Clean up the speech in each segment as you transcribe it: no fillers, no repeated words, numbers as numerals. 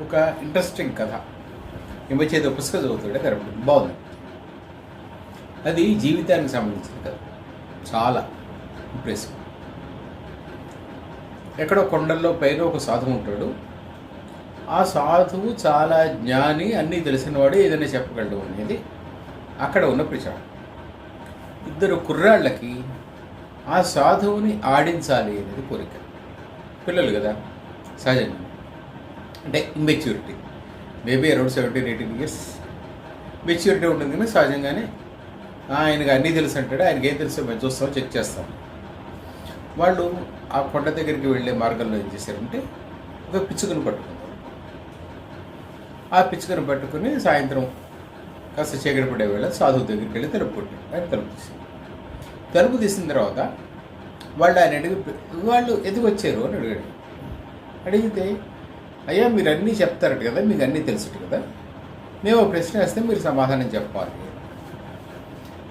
ఒక ఇంట్రెస్టింగ్ కథ. ఈ మధ్య ఏదో పుస్తకం చదువుతాడు కరెక్ట్, బాగుంది. అది జీవితానికి సంబంధించిన కథ, చాలా ఇంప్రెసివ్. ఎక్కడో కొండల్లో పైన ఒక సాధువు ఉంటాడు. ఆ సాధువు చాలా జ్ఞాని, అన్నీ తెలిసినవాడు, ఏదైనా చెప్పగలడు అనేది అక్కడ ఉన్న ప్రచారం. ఇద్దరు కుర్రాళ్ళకి ఆ సాధువుని ఆడించాలి అనేది కోరిక. పిల్లలు కదా, సహజంగా. అంటే immaturity, maybe around 17-18 years maturity ఉంటుంది. కానీ సహజంగానే ఆయనకు అన్నీ తెలుసు అంటాడు. ఆయనకి ఏం తెలుసో మేము చూస్తాం, చెక్ చేస్తాం. వాళ్ళు ఆ కొండ దగ్గరికి వెళ్ళే మార్గంలో ఏం చేశారంటే ఒక పిచ్చుకను పట్టుకున్నారు. ఆ పిచ్చుకను పట్టుకుని సాయంత్రం కాస్త చీకటి పడే వేళ సాధువు దగ్గరికి వెళ్ళి తలుపు కొట్టాడు. ఆయన తలుపు తీసింది. తలుపు తీసిన తర్వాత ఆయన వాళ్ళు ఎందుకు వచ్చారు అని అడిగాడు. అడిగితే, అయ్యా మీరు అన్నీ చెప్తారట కదా, మీకు అన్నీ తెలుసుట కదా, మేము ఒక ప్రశ్న వేస్తే మీరు సమాధానం చెప్పాలి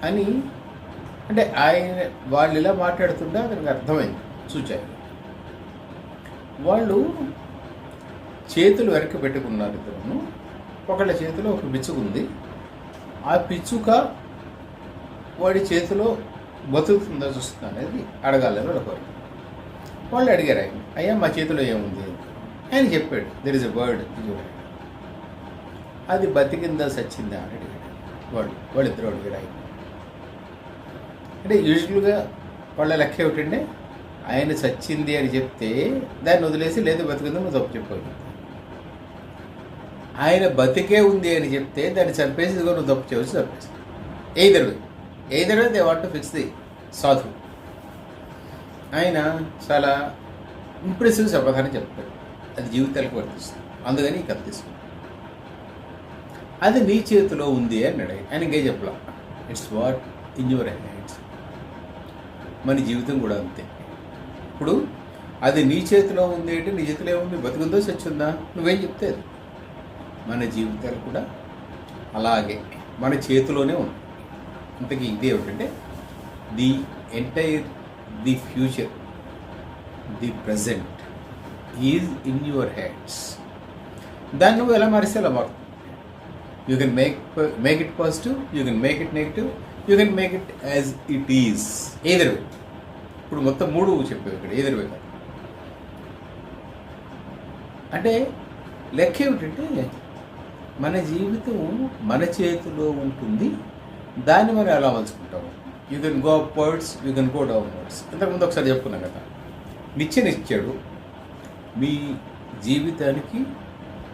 అని. అంటే వాళ్ళు ఇలా మాట్లాడుతుంటే అతనికి అర్థమైంది, చూచారు. వాళ్ళు చేతులు వెనక్కి పెట్టుకున్నారు ఇద్దరును. ఒకళ్ళ చేతిలో ఒక పిచ్చుక ఉంది. ఆ పిచ్చుక వాడి చేతిలో బతుకుతుందో చూస్తుంది అనేది అడగాలని వాళ్ళ కోరిక. వాళ్ళు అడిగారు ఆయన, అయ్యా మా చేతిలో ఏముంది? ఆయన చెప్పాడు, దెర్ ఇస్ ఎ బర్డ్. అది బతికిందా సచ్చిందా అని అడిగాడు. వాళ్ళిద్దరు అడిగారు ఆయన. అంటే యూజువల్గా వాళ్ళ లెక్క ఏమిటంటే, ఆయన చచ్చింది అని చెప్తే దాన్ని వదిలేసి లేదు బతికిందో నువ్వు తప్పు చెప్పావు. ఆయన బతికే ఉంది అని చెప్తే దాన్ని చంపేసి ఇదిగో నువ్వు తప్పు చేయవచ్చు, చంపేసి either they want to fix the సాధు. ఆయన చాలా ఇంప్రెసివ్ సమాధానం చెప్తాడు. అది జీవితాలకు వర్తిస్తుంది. అందుకని కథ తీసుకున్నాడు. అది నీ చేతిలో ఉంది అన్నాడు. ఆయన ఇంకే చెప్పలా, it's what in your hands. మన జీవితం కూడా అంతే. ఇప్పుడు అది నీ చేతిలో ఉంది అంటే నీ చేతిలో ఏముంది? బతుకుందో చచ్చుందా? నువ్వేం చెప్తే అది. మన జీవితాలు కూడా అలాగే మన చేతిలోనే ఉంది. ఇంతకీ ఇది ఏమిటంటే, the entire the future, the present is in your hands. దాన్ని నువ్వు ఎలా మారిస్తే అలా మారుతుంది. You can make it positive, you can make it negative, you can make it as it is. Either వే. ఇప్పుడు మొత్తం 3 చెప్పావు ఇక్కడ, ఏదర్ వే కాదు. అంటే లెక్క ఏమిటంటే, మన జీవితం మన చేతిలో ఉంటుంది. దాన్ని మనం ఎలా మలుచుకుంటాము. You can go upwards, you can go downwards. ఇంతకుముందు ఒకసారి చెప్పుకున్నాం కదా, నిచ్చెనిచ్చాడు. మీ జీవితానికి